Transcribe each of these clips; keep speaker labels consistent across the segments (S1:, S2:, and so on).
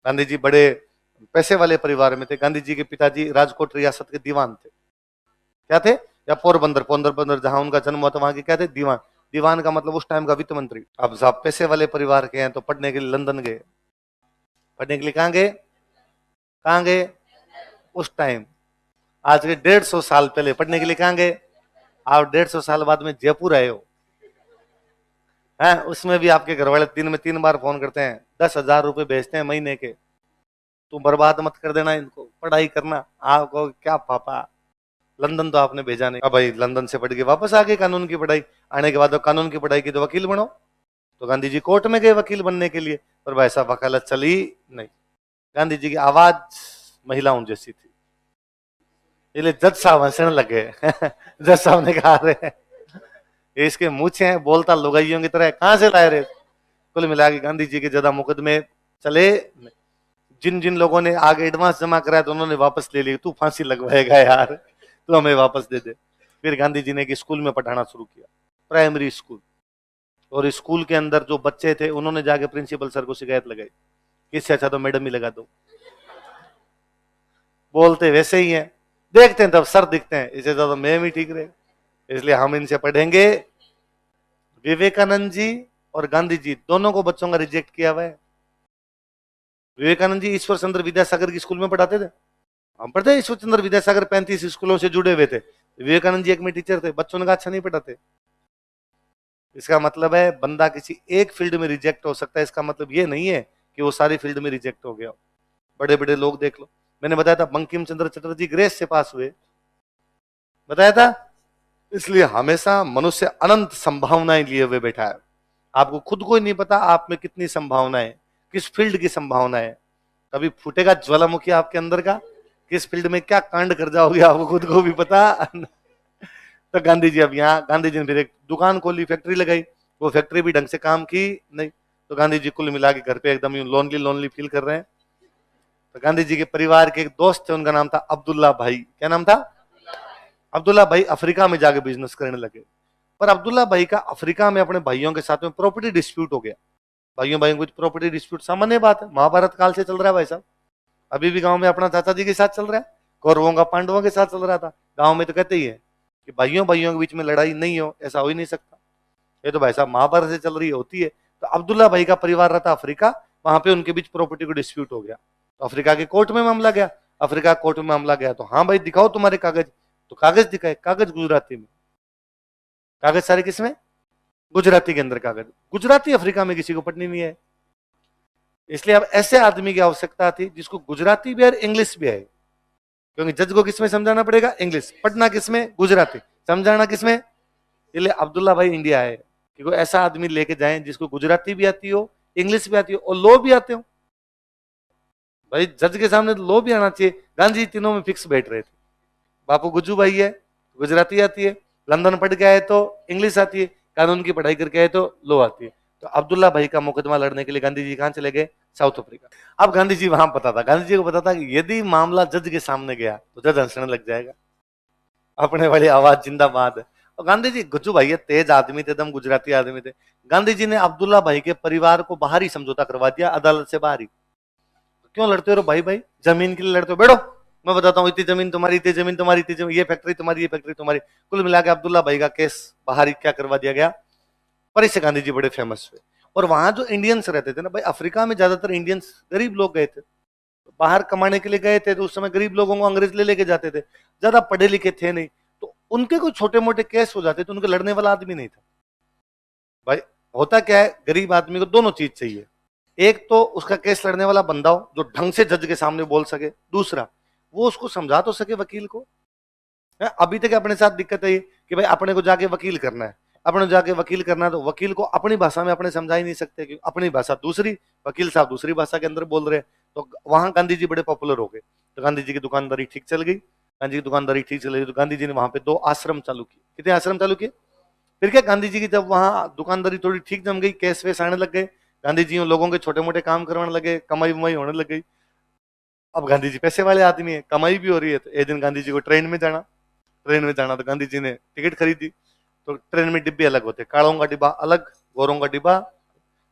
S1: गांधी जी बड़े पैसे वाले परिवार में थे। गांधी जी के पिताजी राजकोट रियासत के दीवान थे। क्या थे? या पोरबंदर, पोरबंदर जहां उनका जन्म हुआ था वहां के क्या थे? दीवान। दीवान का मतलब उस टाइम का वित्त मंत्री। अब साहब पैसे वाले परिवार के हैं तो पढ़ने के लिए लंदन गए। पढ़ने के लिए कहाँ गए? कहाँ गए? उस टाइम आज के 150 साल पहले पढ़ने के लिए कहाँ गए? आप 150 साल बाद में जयपुर आए हो हैं, उसमें भी आपके घर वाले दिन में 3 बार फोन करते हैं, 10,000 रुपए भेजते हैं महीने के। तू बर्बाद मत कर देना इनको, पढ़ाई करना। आपको क्या पापा, लंदन तो आपने भेजा नहीं। अब भाई लंदन से पढ़ के वापस आ गए कानून की पढ़ाई। आने के बाद तो कानून की पढ़ाई की तो वकील बनो। तो गांधी जी कोर्ट में गए वकील बनने के लिए, पर भाई साहब वकालत चली नहीं। गांधी जी की आवाज महिलाओं जैसी थी, इसलिए जज साहब हंसने लगे। जज साहब ने कहा रहे इसके मूछे हैं बोलता लुगाइयों की तरह, कहां से लाए रहे। कुल मिला के गांधी जी के ज्यादा मुकदमे चले। जिन जिन लोगों ने आगे एडवांस जमा कराया तो उन्होंने वापस ले लिया। तू फांसी लगवाएगा यार, तू हमें वापस दे दे। फिर गांधी जी ने एक स्कूल में पढ़ाना शुरू किया, प्राइमरी स्कूल। और स्कूल के अंदर जो बच्चे थे उन्होंने जाके प्रिंसिपल सर को शिकायत लगाई, इससे अच्छा तो मैडम ही लगा दो। बोलते वैसे ही हैं, देखते हैं तब सर दिखते हैं, इससे ज्यादा मैम ही ठीक रहे। इसलिए हम इनसे पढ़ेंगे। विवेकानंद जी और गांधी जी दोनों को बच्चों का रिजेक्ट किया हुआ है। विवेकानंद जी ईश्वर चंद्र विद्यासागर की स्कूल में पढ़ाते थे। हम पढ़ते ईश्वर चंद्र विद्यासागर 35 स्कूलों से जुड़े हुए थे। विवेकानंद जी एक में टीचर थे, बच्चों ने कहा अच्छा नहीं पढ़ाते। इसका मतलब है बंदा किसी एक फील्ड में रिजेक्ट हो सकता है, इसका मतलब ये नहीं है कि वो सारी फील्ड में रिजेक्ट हो गया। बड़े बड़े लोग देख लो, मैंने बताया था बंकिम चंद्र चटर्जी ग्रेस से पास हुए, बताया था। इसलिए हमेशा मनुष्य अनंत संभावनाएं लिए हुए बैठा है। आपको खुद को ही नहीं पता आप में कितनी संभावनाएं, किस फील्ड की संभावनाएं। कभी फूटेगा ज्वालामुखी आपके अंदर का, किस फील्ड में क्या कांड कर जाओगे आपको खुद को भी पता। तो गांधी जी अब यहाँ, गांधी जी ने फिर एक दुकान खोली, फैक्ट्री लगाई। वो फैक्ट्री भी ढंग से काम की नहीं। तो गांधी जी कुल मिला के घर पे एकदम यूं लोनली लोनली फील कर रहे हैं। तो गांधी जी के परिवार के एक दोस्त थे, उनका नाम था अब्दुल्ला भाई। क्या नाम था? अब्दुल्ला भाई अफ्रीका में जाके बिजनेस करने लगे। पर अब्दुल्ला भाई का अफ्रीका में अपने भाइयों के साथ में प्रॉपर्टी डिस्प्यूट हो गया। भाइयों भाइयों कुछ प्रॉपर्टी डिस्प्यूट सामान्य बात है, महाभारत काल से चल रहा है भाई साहब। अभी भी गांव में अपना चाचा जी के साथ चल रहा है, कौरवों का पांडवों के साथ चल रहा था। गांव में तो कहते ही है कि भाइयों भाइयों के बीच में लड़ाई नहीं हो, ऐसा हो ही नहीं सकता। ये तो भाई साहब महाभारत से चल रही होती है। तो अब्दुल्ला भाई का परिवार रहता अफ्रीका, वहां पे उनके बीच प्रॉपर्टी को डिस्प्यूट हो गया। तो अफ्रीका के कोर्ट में मामला गया। अफ्रीका कोर्ट में मामला गया तो हाँ भाई दिखाओ तुम्हारे कागज। तो कागज दिखाए, कागज गुजराती में। कागज सारे किसमें? गुजराती के अंदर कागज। गुजराती अफ्रीका में किसी को पढ़नी नहीं है। इसलिए अब ऐसे आदमी की आवश्यकता थी जिसको गुजराती भी आए, इंग्लिश भी आए। क्योंकि जज को किसमें समझाना पड़ेगा? इंग्लिश। पढ़ना किसमें? गुजराती। समझाना किसमें? इसलिए अब्दुल्ला भाई इंडिया आए कि कोई ऐसा आदमी लेके जाएं जिसको गुजराती भी आती हो, इंग्लिश भी आती हो और लॉ भी आते हो। भाई जज के सामने तो लॉ भी आना चाहिए। गांधी तीनों में फिक्स बैठ रहे थे। बापू गुज्जू भाई है, गुजराती आती है, लंदन पढ़ के आए तो इंग्लिश आती है, कानून की पढ़ाई करके आए तो लॉ आती है। तो अब्दुल्ला भाई का मुकदमा लड़ने के लिए गांधी जी कहां चले गए? South Africa. अब गांधी जी वहां पता था, गांधी जी को पता था कि यदि मामला जज के सामने गया तो जज हंसने लग जाएगा। अपने वाली आवाज जिंदाबाद है। और गांधी जी, गुज्जू भाई तेज आदमी थे, एकदम गुजराती आदमी थे। गांधी जी ने अब्दुल्ला भाई के परिवार को बाहरी समझौता करवा दिया, अदालत से बाहरी। क्यों लड़ते हो भाई? भाई जमीन के लिए लड़ते हो, बैठो मैं बताता हूँ, इतनी जमीन तुम्हारी, इतनी जमीन तुम्हारी, इतनी जमीन, ये फैक्ट्री तुम्हारी, ये फैक्ट्री तुम्हारी। कुल मिला के अब्दुल्ला भाई का केस बाहरी क्या करवा दिया गया। पर इससे गांधी जी बड़े फेमस हुए। और वहां जो इंडियंस रहते थे ना भाई, अफ्रीका में ज्यादातर इंडियंस गरीब लोग गए थे, बाहर कमाने के लिए गए थे। तो उस समय गरीब लोगों को अंग्रेज ले लेके जाते थे, ज्यादा पढ़े लिखे थे नहीं। तो उनके कोई छोटे मोटे केस हो जाते तो उनके लड़ने वाला आदमी नहीं था। भाई होता क्या है, गरीब आदमी को दोनों चीज चाहिए। एक तो उसका केस लड़ने वाला बंदा हो जो ढंग से जज के सामने बोल सके, दूसरा वो उसको समझा तो सके वकील को। अभी तक अपने साथ दिक्कत है कि भाई अपने को जाके वकील करना है, अपने जाके वकील करना है तो वकील को अपनी भाषा में अपने समझा ही नहीं सकते, क्योंकि अपनी भाषा दूसरी, वकील साहब दूसरी भाषा के अंदर बोल रहे हैं। तो वहां गांधी जी बड़े पॉपुलर हो गए। तो गांधी जी की दुकानदारी ठीक चल गई। गांधी की दुकानदारी ठीक चल गई तो गांधी जी ने वहां पे 2 आश्रम चालू किए। कितने आश्रम चालू किए? फिर क्या, गांधी जी की जब वहां दुकानदारी थोड़ी ठीक जम गई, केस वेस आने लग गए, गांधी जी लोगों के छोटे मोटे काम करवाने लगे, कमाई वमाई होने लग गई। अब गांधी जी पैसे वाले आदमी है, कमाई भी हो रही है। तो एक दिन गांधी जी को ट्रेन में जाना तो गांधी जी ने टिकट खरीदी। तो ट्रेन में डिब्बे अलग होते, कालों का डिब्बा अलग, गोरों का डिब्बा।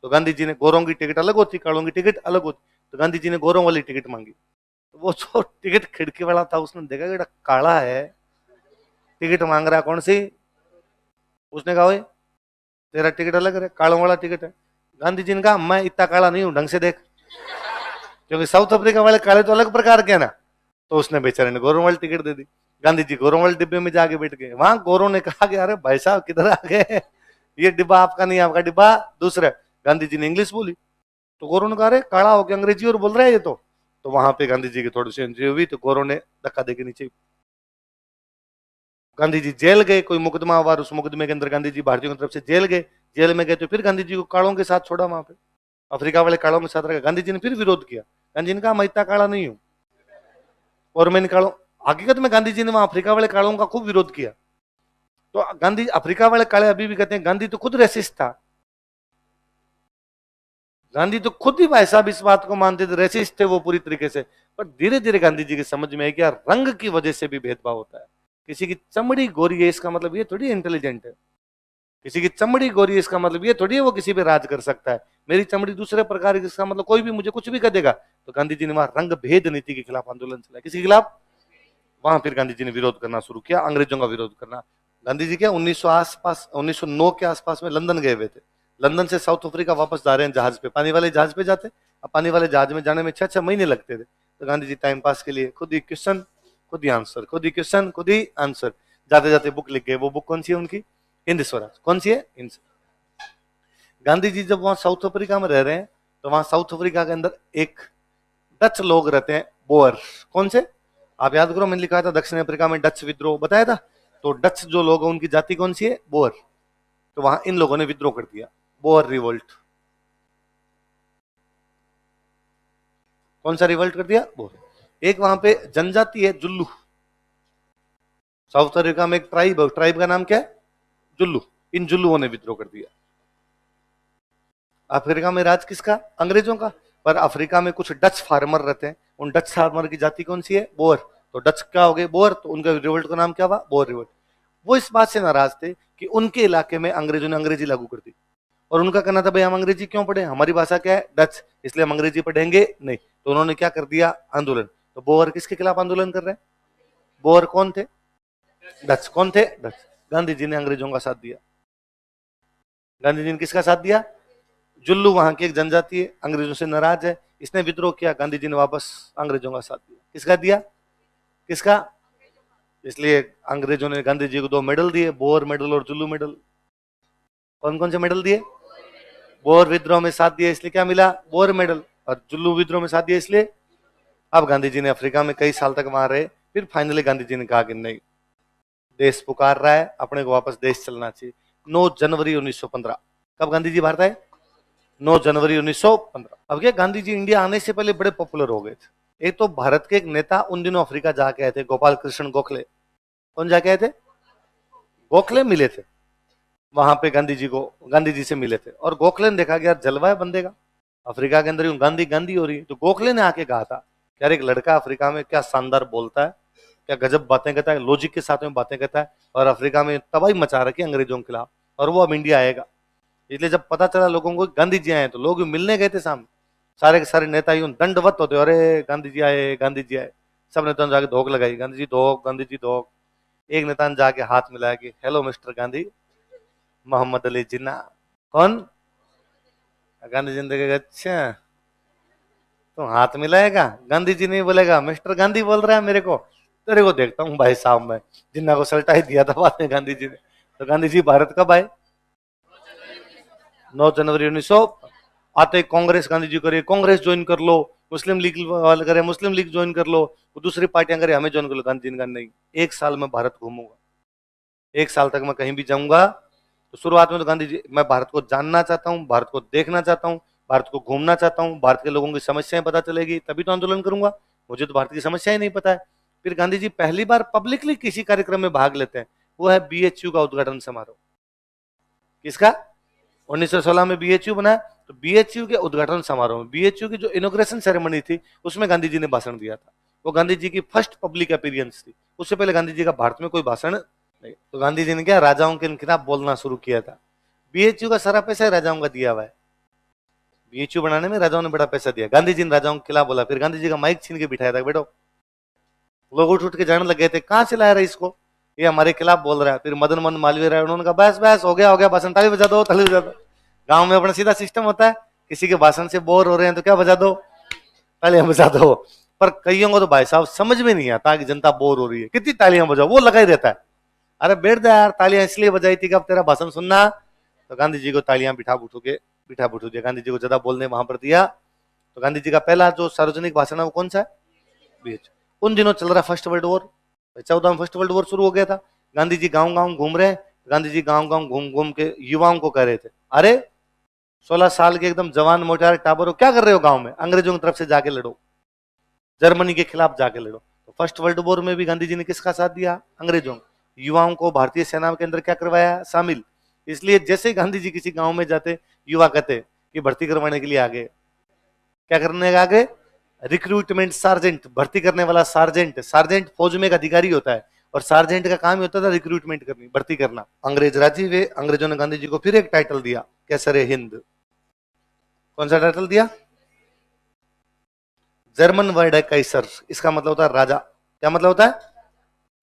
S1: तो गांधी जी ने, गोरों की टिकट अलग होती, कालों की टिकट अलग होती। तो गांधी जी ने गोरों वाली टिकट मांगी। तो वो जो टिकट खिड़की वाला था उसने देखा कि काला है, टिकट मांग रहा कौन सी। उसने कहा, ओए तेरा टिकट अलग है, कालों वाला टिकट है। गांधी जी ने कहा, मैं इतना काला नहीं हूं, ढंग से देख, क्योंकि साउथ अफ्रीका वाले काले तो अलग प्रकार के हैं ना। तो उसने बेचारे ने गोरों वाली टिकट दे दी। गांधी जी गोरों वाले डिब्बे में जाके बैठ गए। वहां गोरों ने कहा कि अरे भाई साहब किधर आ गए, ये डिब्बा आपका नहीं, आपका डिब्बा दूसरा। गांधी जी ने इंग्लिश बोली तो गोरों ने कहा, अरे काला होकर अंग्रेजी और बोल रहा है ये तो वहां पे गांधी जी की थोड़ी सी एंट्री हुई, तो गोरों ने धक्का देके नीचे। गांधी जी जेल गए, कोई मुकदमा हुआ, उस मुकदमे के अंदर गांधी जी भारतीयों की तरफ से जेल गए। जेल में गए तो फिर गांधी जी को कालों के साथ छोड़ा, वहां पे अफ्रीका वाले कालों के साथ रखा। गांधी जी ने फिर विरोध किया। गांधी जी ने कहा, मैं इतना काला नहीं हूं और मैं निकालो। हकीकत में गांधी जी ने वहां अफ्रीका वाले कालों का खूब विरोध किया। तो गांधी, अफ्रीका वाले काले अभी भी कहते हैं गांधी तो खुद रेसिस्ट था। गांधी तो खुद ही भाई साहब इस बात को मानते थे, रेसिस्ट थे वो पूरी तरीके से। पर धीरे धीरे गांधी जी की समझ में आई कि यार रंग की वजह से भी भेदभाव होता है। किसी की चमड़ी गोरी है इसका मतलब ये थोड़ी इंटेलिजेंट है, किसी की चमड़ी गोरी है इसका मतलब ये थोड़ी है वो किसी पे राज कर सकता है। मेरी चमड़ी दूसरे प्रकार की, इसका मतलब कोई भी मुझे कुछ भी कर देगा। तो गांधी जी ने वहां रंग भेद नीति के खिलाफ आंदोलन चलाया। किसी के खिलाफ? वहां फिर गांधी जी ने विरोध करना शुरू किया, अंग्रेजों का विरोध करना। गांधी जी क्या 1909 के आसपास में लंदन गए हुए थे। लंदन से साउथ अफ्रीका वापस जा रहे हैं जहाज पे, पानी वाले जहाज पे जाते। अब पानी वाले जहाज में जाने में 6-6 महीने लगते थे। तो गांधी जी टाइम पास के लिए खुद ही क्वेश्चन खुद ही आंसर, खुद ही क्वेश्चन खुद ही आंसर, जाते जाते बुक लिख गए। वो बुक कौन सी है उनकी? हिंद स्वराज। कौन सी है? हिंद। गांधी जी जब वहां साउथ अफ्रीका में रह रहे हैं तो वहां साउथ अफ्रीका के अंदर एक डच लोग रहते हैं, बोअर। कौन से? आप याद करो, मैंने लिखा था दक्षिण अफ्रीका में डच विद्रोह बताया था। तो डच जो लोग हैं उनकी जाति कौन सी है? बोअर। तो वहां इन लोगों ने विद्रोह कर दिया, बोअर रिवोल्ट। कौन सा रिवोल्ट कर दिया? बोअर। एक वहां पे जनजाति है जुल्लू। साउथ अफ्रीका में एक ट्राइब है, ट्राइब का नाम क्या है? जुल्लू। इन जुल्लुओं ने विद्रोह कर दिया। अफ्रीका में राज किसका? अंग्रेजों का। पर अफ्रीका में कुछ डच फार्मर रहते हैं, उन डच फार्मर की जाति कौन सी है? बोअर। तो डच क्या हो गए? बोअर। तो उनका रिवोल्ट का नाम क्या हुआ? Boer revolt. वो इस बात से नाराज थे कि उनके इलाके में अंग्रेजों ने अंग्रेजी लागू कर दी। और उनका कहना था भाई हम अंग्रेजी क्यों पढ़े, हमारी भाषा क्या है? डच, इसलिए हम अंग्रेजी पढ़ेंगे नहीं। तो उन्होंने क्या कर दिया? आंदोलन। तो बोअर किसके खिलाफ आंदोलन कर रहे हैं? बोअर कौन थे? डच। कौन थे? डच। गांधी जी ने अंग्रेजों का साथ दिया। गांधी जी ने किसका साथ दिया? जुल्लू वहां की एक जनजाति है, अंग्रेजों से नाराज है, इसने विद्रोह किया। गांधी जी ने वापस अंग्रेजों का साथ दिया। किसका दिया? किसका? इसलिए अंग्रेजों ने गांधी जी को 2 मेडल दिए, बोअर मेडल और जुल्लू मेडल। कौन कौन से मेडल दिए? बोअर विद्रोह में साथ दिया इसलिए क्या मिला? Boer medal. और जुल्लू विद्रोह में साथ दिया इसलिए। अब गांधी जी ने अफ्रीका में कई साल तक वहां रहे। फिर फाइनली गांधी जी ने कहा कि नहीं, देश पुकार रहा है, अपने को वापस देश चलना चाहिए। 9 जनवरी 1915। कब गांधी जी भारत आए? 9 जनवरी 1915। अब क्या, गांधी जी इंडिया आने से पहले बड़े पॉपुलर हो गए थे। एक तो भारत के एक नेता उन दिनों अफ्रीका जाके आए थे, गोपाल कृष्ण गोखले। कौन जाके आए थे? गोखले मिले थे वहां पे गांधी जी को, गांधी जी से मिले थे। और गोखले ने देखा कि यार जलवा है बंदे का, अफ्रीका के अंदर गांधी गांधी हो रही है। तो गोखले ने आके कहा था यार एक लड़का अफ्रीका में क्या शानदार बोलता है, क्या गजब बातें कहता है, लॉजिक के साथ में बातें कहता है, और अफ्रीका में तबाही मचा रखी है अंग्रेजों के खिलाफ, और वो अब इंडिया आएगा। इसलिए जब पता चला लोगों को गांधी जी आए तो लोग मिलने गए थे सामने, सारे के सारे नेता यूं दंडवत होते, अरे गांधी जी आए, गांधी जी आए। सब नेताओं ने जाके धोख लगाई, गांधी जी धोख, गांधी जी धोख। एक नेता ने जाके हाथ मिलाया कि हेलो मिस्टर गांधी, मोहम्मद अली जिन्ना। कौन? गांधी जी ने देखा, अच्छा तो हाथ मिलाएगा? गांधी जी नहीं बोलेगा, मिस्टर गांधी बोल रहा है मेरे को, तेरे को देखता हूँ भाई साहब। मैं जिन्ना को सल्टा ही दिया था बाद में गांधी जी ने। तो गांधी जी भारत कब आए? 9 जनवरी 1900। आते कांग्रेस गांधी जी करे कांग्रेस ज्वाइन कर लो, मुस्लिम लीग वाले करे मुस्लिम लीग ज्वाइन कर लो, दूसरी पार्टियां करे हमें ज्वाइन कर लो। गांधी जी ने कहा नहीं, 1 साल में भारत घूमूंगा, 1 साल तक मैं कहीं भी जाऊंगा। तो शुरुआत में तो गांधी जी, मैं भारत को जानना चाहता हूँ, भारत को देखना चाहता हूँ, भारत को घूमना चाहता हूँ, भारत के लोगों की समस्याएं पता चलेगी तभी तो आंदोलन करूंगा, मुझे तो भारत की समस्याएं नहीं पता है। फिर गांधी जी पहली बार पब्लिकली किसी कार्यक्रम में भाग लेते हैं, वो है बीएचयू का उद्घाटन समारोह। किसका? 1916 में बीएचयू बना। तो बीएचयू के उद्घाटन समारोह में, बीएचयू की जो इनॉग्रेशन सेरेमनी थी उसमें गांधी जी ने भाषण दिया था। वो गांधी जी की फर्स्ट पब्लिक अपीयरेंस थी, उससे पहले गांधी जी का भारत में कोई भाषण नहीं। तो गांधी जी ने क्या, राजाओं के खिलाफ बोलना शुरू किया था। बीएचयू का सारा पैसा राजाओं का दिया हुआ है। बीएचयू बनाने में राजाओं ने बड़ा पैसा दिया। गांधी जी ने राजाओं के खिलाफ बोला, फिर गांधी जी का माइक छीन के बिठाया था, बैठो। लोग उठ उठ के जाने लग गए थे, कहां से लाया रहा इसको, ये हमारे खिलाफ बोल रहा है। फिर मदन मोहन मालवीय राय, उन्होंने कहा बस बस हो गया भाषण, ताली बजा दो, ताली बजा दो। गांव में अपना सीधा सिस्टम होता है, किसी के भाषण से बोर हो रहे हैं तो क्या बजा दो, तालियां बजा दो। पर कईयों को तो भाई साहब समझ में नहीं आता कि जनता बोर हो रही है, कितनी तालियां बजाओ, वो लगा ही रहता है। अरे बैठ जा यार, तालियां इसलिए बजाई थी कि अब तेरा भाषण सुनना। तो गांधी जी को तालियां बिठा बुठू दिया, गांधी जी को ज्यादा बोलने वहां पर दिया। तो गांधी जी का पहला जो सार्वजनिक भाषण है वो कौन सा है, बीच। उन दिनों चल रहा फर्स्ट वर्ल्ड वॉर, 14 में फर्स्ट वर्ल्ड वॉर शुरू हो गया था। गांधी जी गांव गांव घूम रहे हैं, गांधी जी गांव गांव घूम घूम के युवाओं को कह रहे थे, अरे 16 साल के एकदम जवान मोटार टाबर हो, क्या कर रहे हो गांव में, अंग्रेजों की तरफ से जाके लड़ो, जर्मनी के खिलाफ जाके लड़ो। तो फर्स्ट वर्ल्ड वॉर में भी गांधी जी ने किसका साथ दिया, अंग्रेजों। युवाओं को भारतीय सेना के अंदर क्या करवाया, शामिल। इसलिए जैसे ही गांधी जी किसी गांव में जाते, युवा कहते कि भर्ती करवाने के लिए आगे, क्या करने आगे, रिक्रूटमेंट सार्जेंट, भर्ती करने वाला सार्जेंट। सार्जेंट फौज में एक अधिकारी होता है, और सार्जेंट का काम होता था रिक्रूटमेंट करनी, भर्ती करना। अंग्रेज राजी हुए, अंग्रेजों ने गांधी जी को फिर एक टाइटल दिया, कैसर हिंद। कौन सा टाइटल दिया, जर्मन वर्ड है कैसर, इसका मतलब होता है राजा। क्या मतलब होता है,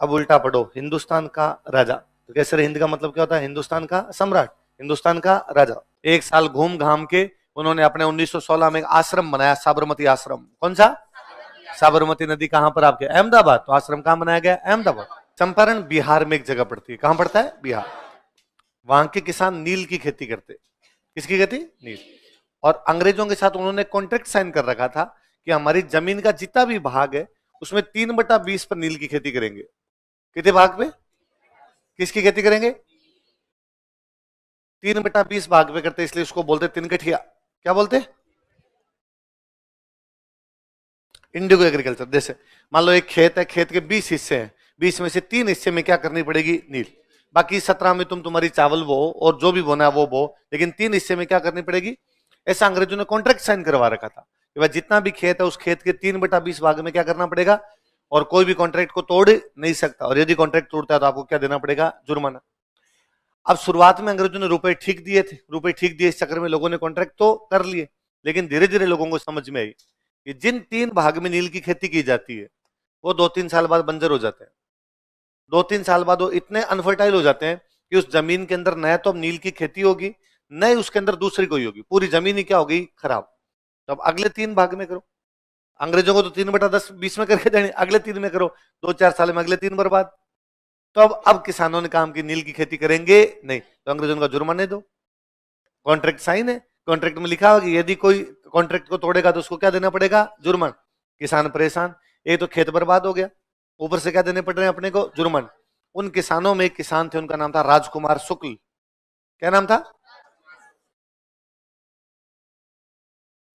S1: अब उल्टा पढ़ो, हिंदुस्तान का राजा। तो कैसर हिंद का मतलब क्या होता है, हिंदुस्तान का सम्राट, हिंदुस्तान का राजा। एक साल घूम घाम के उन्होंने अपने 1916 में एक आश्रम बनाया, साबरमती आश्रम। कौन सा, साबरमती नदी कहां पर, आपके अहमदाबाद। तो आश्रम कहां बनाया गया, अहमदाबाद। चंपारण बिहार में एक जगह पड़ती है, कहां पड़ता है, बिहार। वहां के किसान नील की खेती करते, किसकी खेती, नील। और अंग्रेजों के साथ उन्होंने कॉन्ट्रैक्ट साइन कर रखा था कि हमारी जमीन का जितना भी भाग है उसमें 3/20 पर नील की खेती करेंगे। कितने भाग पे, किसकी खेती करेंगे, 3/20 भाग पे करते, इसलिए उसको बोलते तिनकठिया। क्या बोलते, इंडिगो एग्रीकल्चर। जैसे मान लो एक खेत है, खेत के 20 हिस्से हैं, 20 में से 3 हिस्से में क्या करनी पड़ेगी, नील। बाकी 17 में तुम तुम्हारी चावल बो और जो भी बोना है वो बो, लेकिन 3 हिस्से में क्या करनी पड़ेगी। ऐसा अंग्रेजों ने कॉन्ट्रैक्ट साइन करवा रखा था कि भाई जितना भी खेत है उस खेत के 3/20 भाग में क्या करना पड़ेगा, और कोई भी कॉन्ट्रैक्ट को तोड़ नहीं सकता, और यदि कॉन्ट्रैक्ट तोड़ता है तो आपको क्या देना पड़ेगा, जुर्माना। अब शुरुआत में अंग्रेजों ने रुपए ठीक दिए थे, रुपए ठीक दिए, इस चक्कर में लोगों ने कॉन्ट्रैक्ट तो कर लिए, लेकिन धीरे धीरे लोगों को समझ में आई कि जिन 3 भाग में नील की खेती की जाती है वो 2-3 साल बाद बंजर हो जाते हैं। 2-3 साल बाद वो इतने अनफर्टाइल हो जाते हैं कि उस जमीन के अंदर न तो अब नील की खेती होगी, न ही उसके अंदर दूसरी कोई होगी, पूरी जमीन ही क्या होगी, खराब। तो अब अगले 3 भाग में करो। अंग्रेजों को तो 3/10-20 में करके देने, अगले 3 में करो, 2-4 साल में अगले 3 बर्बाद। तो अब किसानों ने काम की नील की खेती करेंगे नहीं, तो अंग्रेजों का जुर्माने दो। कॉन्ट्रैक्ट साइन है, कॉन्ट्रैक्ट में लिखा होगा कि यदि कोई कॉन्ट्रैक्ट को तोड़ेगा तो उसको क्या देना पड़ेगा, जुर्मान। किसान परेशान, एक तो खेत बर्बाद हो गया, ऊपर से क्या देने पड़ रहे हैं अपने को, जुर्मान। उन किसानों में एक किसान थे, उनका नाम था राजकुमार शुक्ल। क्या नाम था,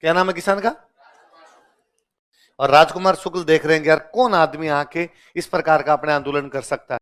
S1: क्या नाम है किसान का, और राजकुमार शुक्ल देख रहे हैं कि यार कौन आदमी आके इस प्रकार का अपने आंदोलन कर सकता है।